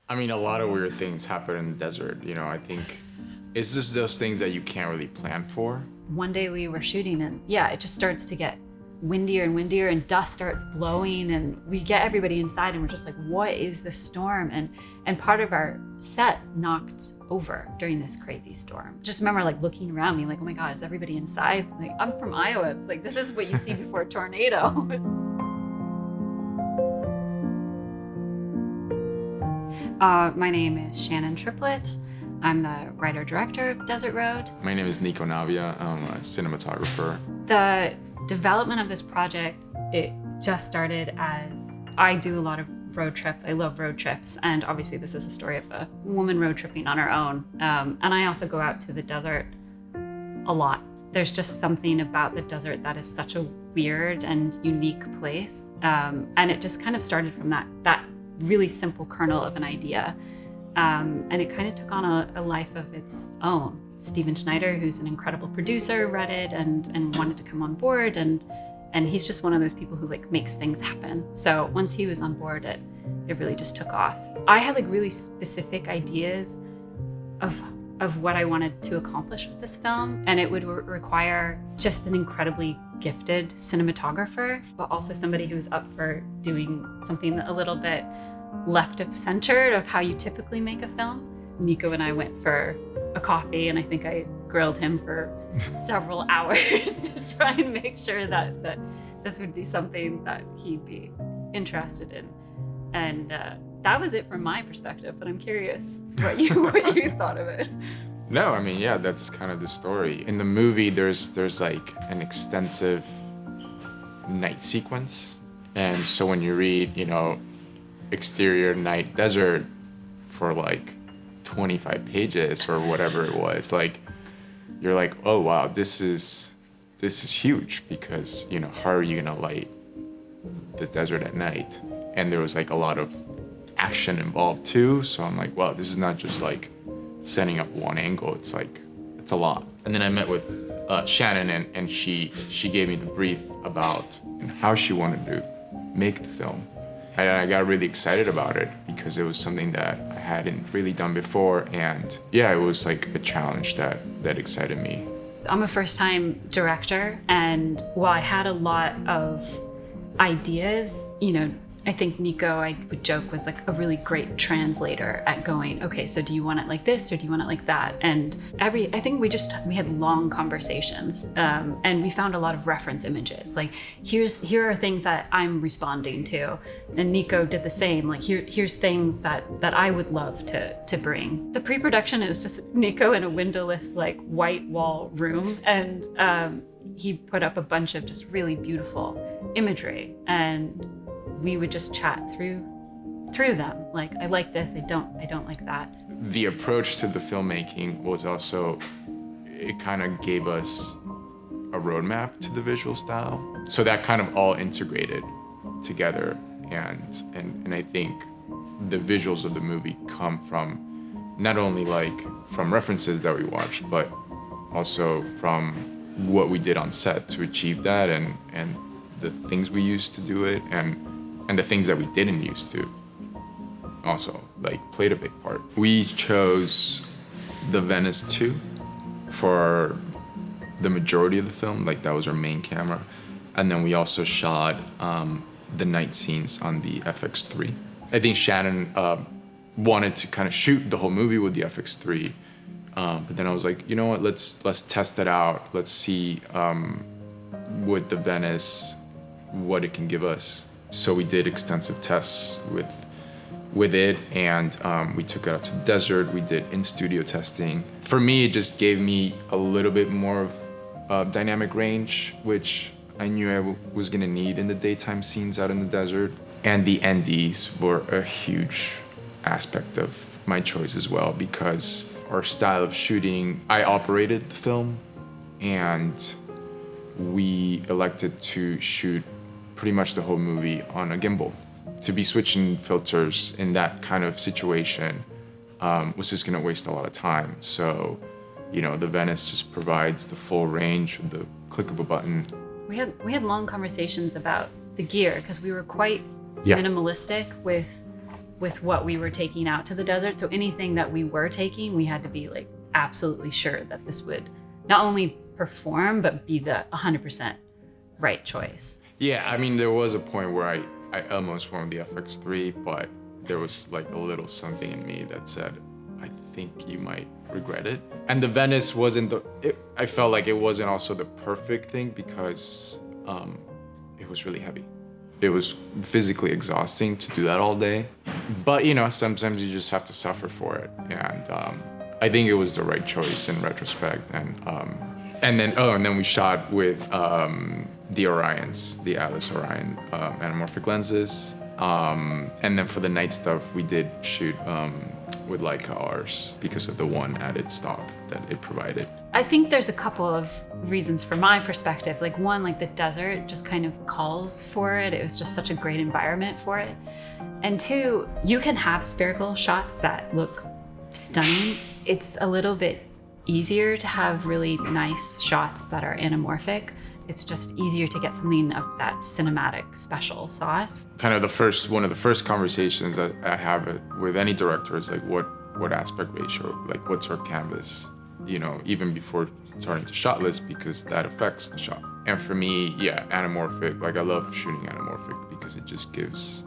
I mean, a lot of weird things happen in the desert. You know, I think it's just those things that you can't really plan for. One day we were shooting and it just starts to get windier and windier and dust starts blowing and we get everybody inside and we're just like, what is this storm? And part of our set knocked over during this crazy storm. Just remember like looking around me like, oh my God, is everybody inside? Like, I'm from Iowa. It's like, this is what you see before a tornado. My name is Shannon Triplett. I'm the writer-director of Desert Road. My name is Nico Navia. I'm a cinematographer. The development of this project, it just started as I do a lot of road trips. I love road trips. And obviously this is a story of a woman road tripping on her own. And I also go out to the desert a lot. There's just something about the desert that is such a weird and unique place. And it just kind of started from that really simple kernel of an idea. And it kind of took on a life of its own. Steven Schneider, who's an incredible producer, read it and wanted to come on board. And he's just one of those people who like makes things happen. So once he was on board, it really just took off. I had like really specific ideas of what I wanted to accomplish with this film. And it would require just an incredibly gifted cinematographer, but also somebody who's up for doing something a little bit left of center of how you typically make a film. Nico and I went for a coffee and I think I grilled him for several hours to try and make sure that this would be something that he'd be interested in. And that was it from my perspective, but I'm curious what you thought of it. No, I mean, yeah, that's kind of the story. In the movie, there's like an extensive night sequence. And so when you read, you know, exterior night desert for like 25 pages or whatever it was, like you're like, oh wow, this is huge, because you know, how are you gonna light the desert at night? And there was like a lot of action involved too, so I'm like, wow, this is not just like setting up one angle, it's like it's a lot. And then I met with Shannon and she gave me the brief about and how she wanted to make the film. And I got really excited about it because it was something that I hadn't really done before. And yeah, it was like a challenge that excited me. I'm a first-time director, and while I had a lot of ideas, you know, I think Nico, I would joke, was like a really great translator at going, okay, so do you want it like this or do you want it like that? And I think we had long conversations, and we found a lot of reference images. Like here are things that I'm responding to, and Nico did the same. Like here's things that I would love to bring. The pre-production is just Nico in a windowless like white wall room, and he put up a bunch of just really beautiful imagery, and we would just chat through them. Like, I like this, I don't like that. The approach to the filmmaking was also, it kind of gave us a roadmap to the visual style. So that kind of all integrated together. And I think the visuals of the movie come from not only like from references that we watched, but also from what we did on set to achieve that, and the things we used to do it, and the things that we didn't use to also like played a big part. We chose the Venice 2 for the majority of the film, like that was our main camera. And then we also shot the night scenes on the FX3. I think Shannon wanted to kind of shoot the whole movie with the FX3, but then I was like, you know what, let's test it out. Let's see with the Venice what it can give us. So we did extensive tests with it, and we took it out to the desert. We did in-studio testing. For me, it just gave me a little bit more of dynamic range, which I knew I was gonna need in the daytime scenes out in the desert. And the NDs were a huge aspect of my choice as well, because our style of shooting, I operated the film, and we elected to shoot pretty much the whole movie on a gimbal. To be switching filters in that kind of situation was just gonna waste a lot of time. So, you know, the Venice just provides the full range with the click of a button. We had long conversations about the gear, because we were quite minimalistic with with what we were taking out to the desert. So anything that we were taking, we had to be like absolutely sure that this would not only perform, but be the 100% right choice. Yeah, I mean, there was a point where I almost went with the FX3, but there was like a little something in me that said, I think you might regret it. And the Venice wasn't I felt like it wasn't also the perfect thing because it was really heavy. It was physically exhausting to do that all day. But, you know, sometimes you just have to suffer for it. And I think it was the right choice in retrospect. And then we shot with the Orions, the Atlas Orion anamorphic lenses. And then for the night stuff, we did shoot with Leica Rs because of the one added stop that it provided. I think there's a couple of reasons from my perspective. Like one, like the desert just kind of calls for it. It was just such a great environment for it. And two, you can have spherical shots that look stunning. It's a little bit easier to have really nice shots that are anamorphic. It's just easier to get something of that cinematic special sauce. Kind of one of the first conversations that I have with any director is like, what aspect ratio, like what's our canvas? You know, even before starting to shot list, because that affects the shot. And for me, yeah, anamorphic, like I love shooting anamorphic because it just gives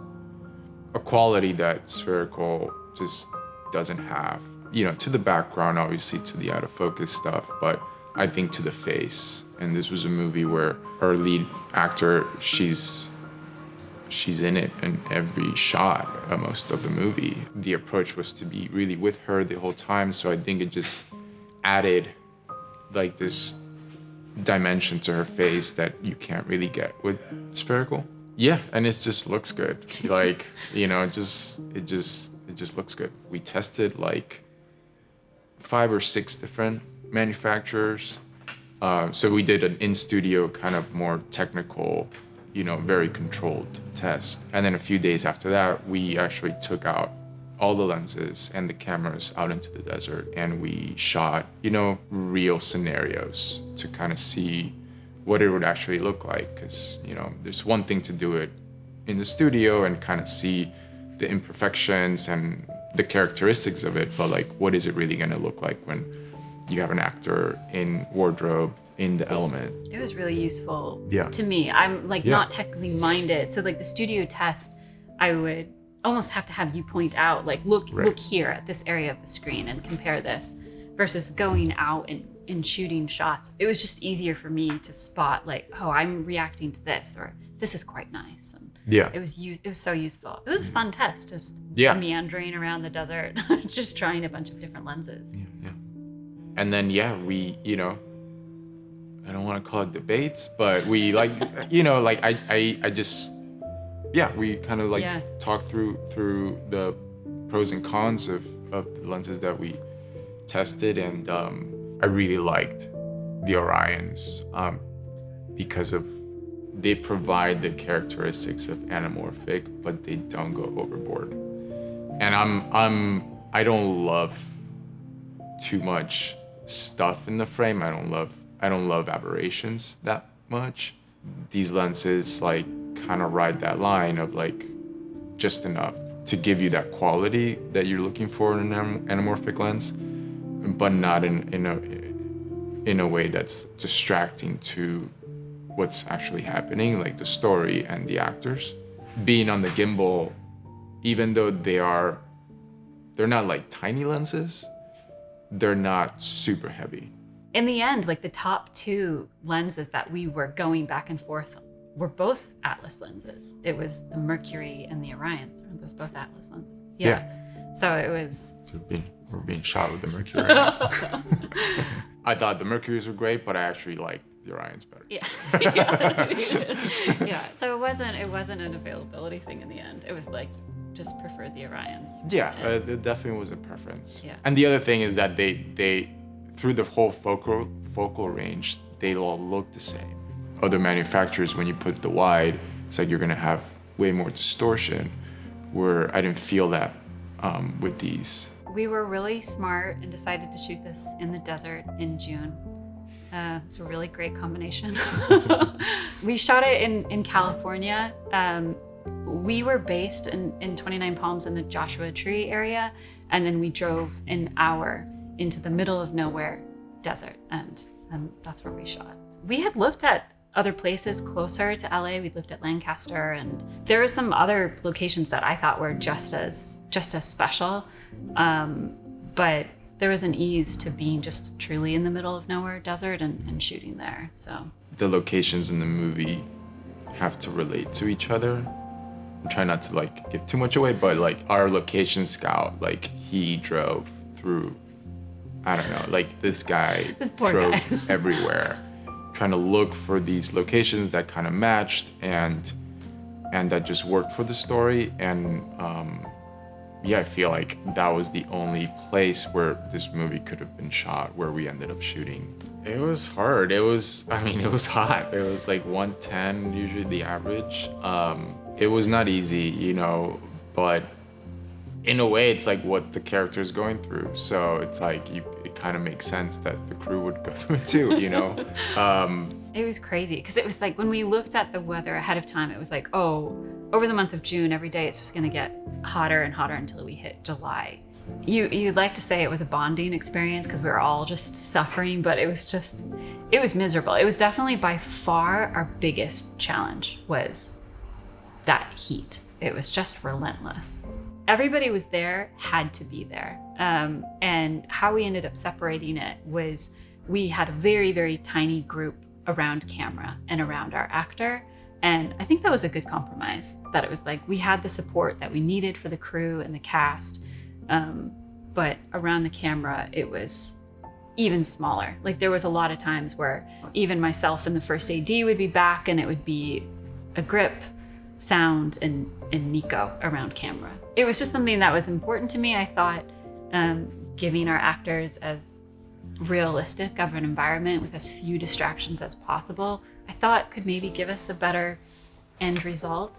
a quality that spherical just doesn't have. You know, to the background, obviously to the out of focus stuff, but I think to the face. And this was a movie where our lead actor, she's in it in every shot, most of the movie. The approach was to be really with her the whole time, so I think it just added like this dimension to her face that you can't really get with spherical. Yeah, and it just looks good. Like, you know, it just looks good. We tested like 5 or 6 different manufacturers. So we did an in-studio kind of more technical, you know, very controlled test. And then a few days after that, we actually took out all the lenses and the cameras out into the desert, and we shot, you know, real scenarios to kind of see what it would actually look like. Because, you know, there's one thing to do it in the studio and kind of see the imperfections and the characteristics of it, but like, what is it really going to look like when you have an actor in wardrobe, in the element? It was really useful to me. I'm like not technically minded. So like the studio test, I would almost have to have you point out, like, look here at this area of the screen and compare this versus going out and shooting shots. It was just easier for me to spot like, oh, I'm reacting to this, or this is quite nice. And it was so useful. It was a fun test, just meandering around the desert, just trying a bunch of different lenses. And then, we, you know, I don't want to call it debates, but we like, you know, like I just, we kind of like talked through the pros and cons of the lenses that we tested. And I really liked the Orions because they provide the characteristics of anamorphic, but they don't go overboard. And I don't love too much stuff in the frame. I don't love aberrations that much. These lenses like kind of ride that line of like just enough to give you that quality that you're looking for in an anamorphic lens, but not in a way that's distracting to what's actually happening, like the story and the actors. Being on the gimbal, even though they're not like tiny lenses, they're not super heavy. In the end, like the top 2 lenses that we were going back and forth were both Atlas lenses. It was the Mercury and the Orions. Aren't those both Atlas lenses? Yeah. So it was... We're being shot with the Mercury right now. I thought the Mercuries were great, but I actually liked the Orions better. So it wasn't an availability thing in the end. It was like, just preferred the Orions. It definitely was a preference. And the other thing is that they through the whole focal range, they all look the same. Other manufacturers, when you put the wide, it's like you're gonna have way more distortion, where I didn't feel that with these. We were really smart and decided to shoot this in the desert in June. It's a really great combination. We shot it in California. We were based in 29 Palms in the Joshua Tree area, and then we drove an hour into the middle of nowhere desert, and that's where we shot. We had looked at other places closer to LA. We looked at Lancaster, and there were some other locations that I thought were just as special, but there was an ease to being just truly in the middle of nowhere desert and shooting there. So the locations in the movie have to relate to each other. I'm trying not to like give too much away, but like our location scout, like he drove through, I don't know, like this guy drove everywhere, trying to look for these locations that kind of matched and that just worked for the story. And I feel like that was the only place where this movie could have been shot, where we ended up shooting. It was hard. It was hot. It was like 110, usually the average. It was not easy, but in a way it's like what the character is going through. So it's like, it kind of makes sense that the crew would go through it too, It was crazy because it was like when we looked at the weather ahead of time, it was like, oh, over the month of June, every day it's just going to get hotter and hotter until we hit July. You'd like to say it was a bonding experience because we were all just suffering, but it was miserable. It was definitely by far our biggest challenge was that heat. It was just relentless. Everybody was there, had to be there. And how we ended up separating it was we had a very, very tiny group around camera and around our actor. And I think that was a good compromise, that it was like we had the support that we needed for the crew and the cast. But around the camera, it was even smaller. Like there was a lot of times where even myself and the first AD would be back and it would be a grip, sound, and Nico around camera. It was just something that was important to me. I thought giving our actors as realistic of an environment with as few distractions as possible, I thought could maybe give us a better end result.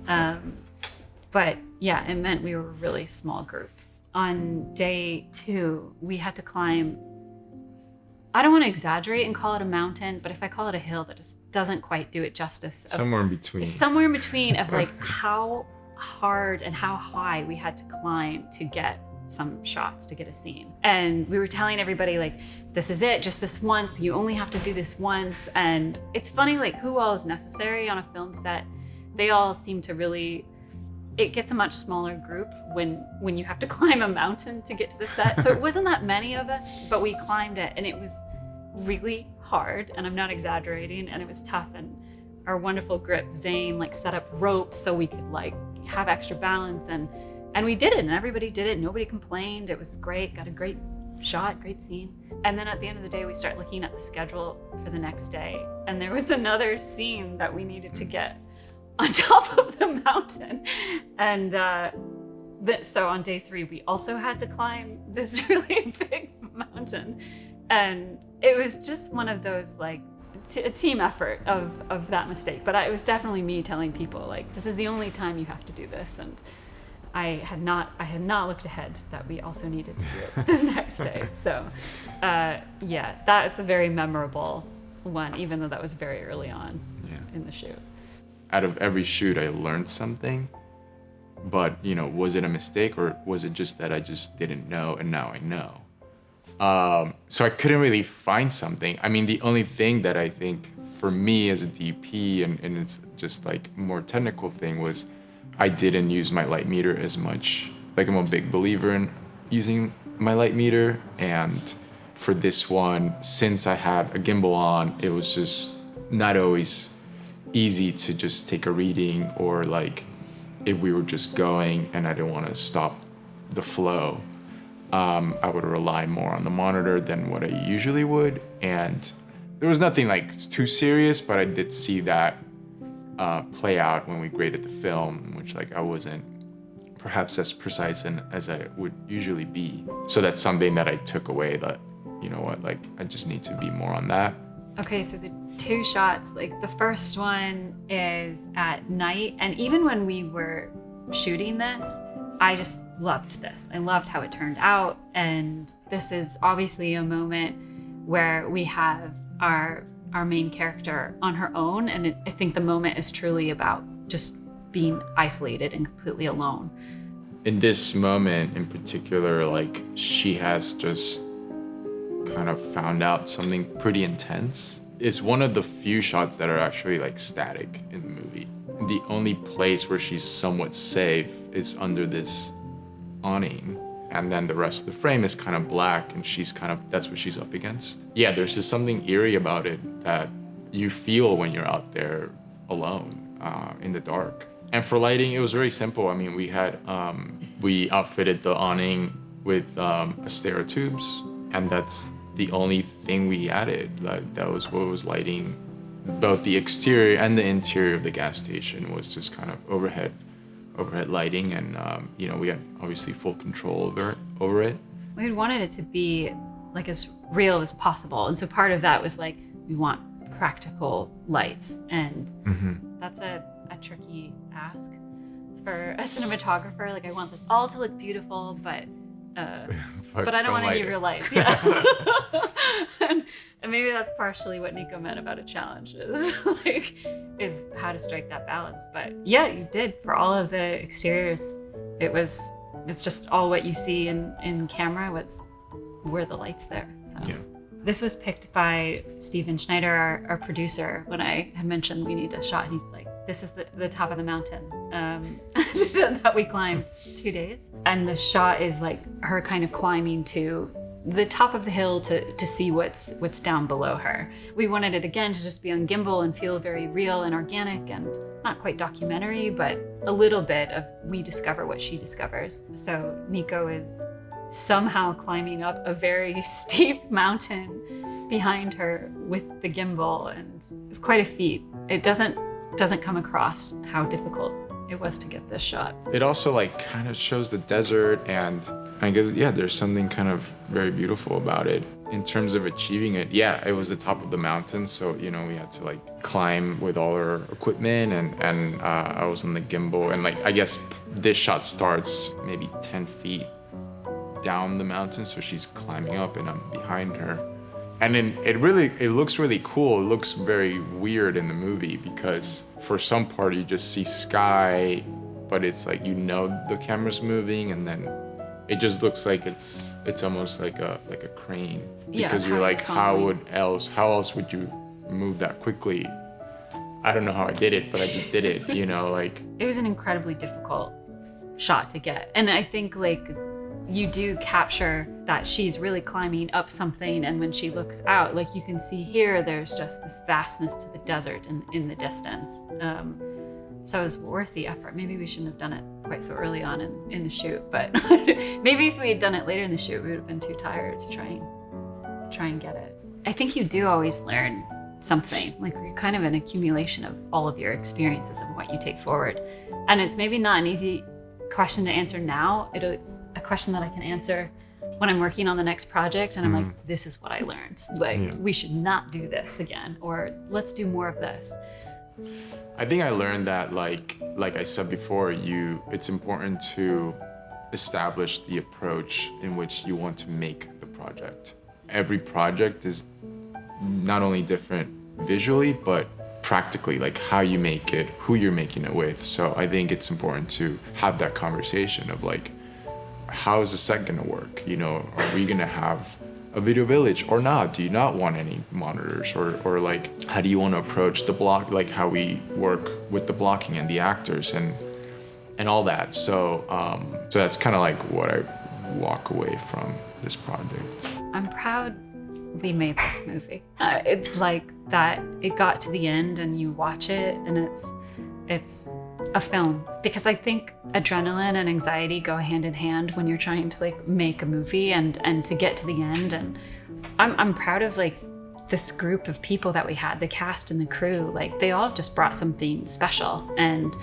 But yeah, it meant we were a really small group. On day 2, we had to climb, I don't want to exaggerate and call it a mountain, but if I call it a hill, that just doesn't quite do it justice. Somewhere in between. Somewhere in between of like how hard and how high we had to climb to get some shots, to get a scene. And we were telling everybody like, this is it, just this once, you only have to do this once. And it's funny, like who all is necessary on a film set. They all seem to really, it gets a much smaller group when you have to climb a mountain to get to the set. So it wasn't that many of us, but we climbed it and it was really hard, and I'm not exaggerating, and it was tough. And our wonderful grip, Zane, like set up ropes so we could like have extra balance, and we did it, and everybody did it. Nobody complained. It was great. Got a great shot, great scene. And then at the end of the day, we start looking at the schedule for the next day, and there was another scene that we needed to get on top of the mountain. And so on day 3, we also had to climb this really big mountain. And it was just one of those like a team effort of that mistake. But it was definitely me telling people like, this is the only time you have to do this. And I had not looked ahead that we also needed to do it the next day. So that's a very memorable one, even though that was very early on in the shoot. Out of every shoot, I learned something, but was it a mistake, or was it just that I just didn't know and now I know? So I couldn't really find something. I mean, the only thing that I think for me as a DP, and it's just like more technical thing, was I didn't use my light meter as much. Like I'm a big believer in using my light meter, and for this one, since I had a gimbal on, it was just not always easy to just take a reading, or like if we were just going and I didn't want to stop the flow, I would rely more on the monitor than what I usually would. And there was nothing like too serious, but I did see that play out when we graded the film, in which like I wasn't perhaps as precise as I would usually be. So that's something that I took away, that like I just need to be more on that. Okay, so the 2 shots, like the first one is at night, and even when we were shooting this, I just loved this. I loved how it turned out, and this is obviously a moment where we have our main character on her own, and I think the moment is truly about just being isolated and completely alone. In this moment in particular, like, she has just kind of found out something pretty intense. It's one of the few shots that are actually like static in the movie. The only place where she's somewhat safe is under this awning, and then the rest of the frame is kind of black, and that's what she's up against. Yeah, there's just something eerie about it that you feel when you're out there alone in the dark. And for lighting, it was very simple. I mean, we outfitted the awning with Astera tubes, and that's the only thing we added. That was what was lighting both the exterior and the interior of the gas station, was just kind of overhead lighting, and we had obviously full control over it. We wanted it to be like as real as possible, and so part of that was like, we want practical lights, and that's a tricky ask for a cinematographer. Like, I want this all to look beautiful, but I don't want any real lights. Yeah. and maybe that's partially what Nico meant about a challenge is how to strike that balance. But yeah, you did for all of the exteriors. It's just all what you see in camera were the lights there. So yeah. This was picked by Steven Schneider, our producer, when I had mentioned we need a shot. And he's like, this is the top of the mountain that we climbed 2 days. And the shot is like her kind of climbing to the top of the hill to see what's down below her. We wanted it again to just be on gimbal and feel very real and organic, and not quite documentary, but a little bit of we discover what she discovers. So Nico is somehow climbing up a very steep mountain behind her with the gimbal, and it's quite a feat. It doesn't come across how difficult it was to get this shot. It also like kind of shows the desert, and I guess, yeah, there's something kind of very beautiful about it. In terms of achieving it, yeah, it was the top of the mountain, so we had to like climb with all our equipment, and I was on the gimbal, and like I guess this shot starts maybe 10 feet down the mountain, so she's climbing up and I'm behind her. And then it looks really cool. It looks very weird in the movie because for some part you just see sky, but it's like the camera's moving, and then it just looks like it's almost like a crane, because you're like, how else would you move that quickly? I don't know how I did it, but I just did it. Like, it was an incredibly difficult shot to get, and I think like you do capture that she's really climbing up something, and when she looks out, like you can see here, there's just this vastness to the desert in the distance. So it was worth the effort. Maybe we shouldn't have done it quite so early on in the shoot, but maybe if we had done it later in the shoot, we would have been too tired to try and get it. I think you do always learn something. Like, you're kind of an accumulation of all of your experiences and what you take forward. And it's maybe not an easy question to answer now. It's a question that I can answer when I'm working on the next project, and I'm like, this is what I learned. Like, we should not do this again, or let's do more of this. I think I learned that, like I said before, it's important to establish the approach in which you want to make the project. Every project is not only different visually, but practically, like how you make it, who you're making it with. So I think it's important to have that conversation of like, how is the set gonna work? Are we gonna have a video village or not? Do you not want any monitors? Or like, how do you want to approach the block, like how we work with the blocking and the actors and all that. So that's kind of like what I walk away from this project. I'm proud we made this movie. It's like that it got to the end and you watch it and it's a film, because I think adrenaline and anxiety go hand in hand when you're trying to like make a movie and to get to the end. And I'm proud of like this group of people that we had, the cast and the crew. Like, they all just brought something special. And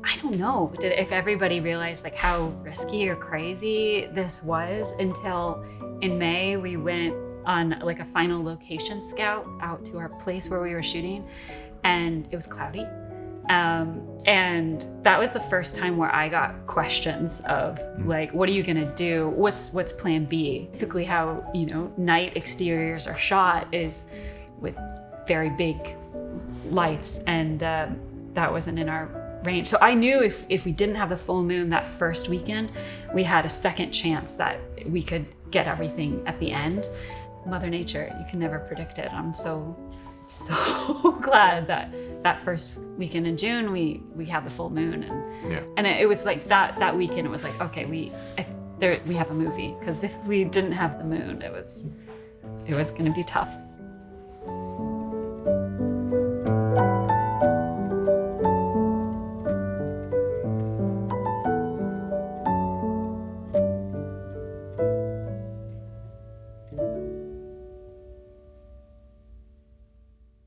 I don't know if everybody realized like how risky or crazy this was until in May we went on like a final location scout out to our place where we were shooting, and it was cloudy. And that was the first time where I got questions of like, what are you gonna do? What's plan B? Typically how, night exteriors are shot is with very big lights, and that wasn't in our range. So I knew if we didn't have the full moon that first weekend, we had a second chance that we could get everything at the end. Mother Nature, you can never predict it. I'm so glad that first weekend in June we had the full moon, and it was like that weekend it was like, okay, we have a movie, because if we didn't have the moon, it was going to be tough.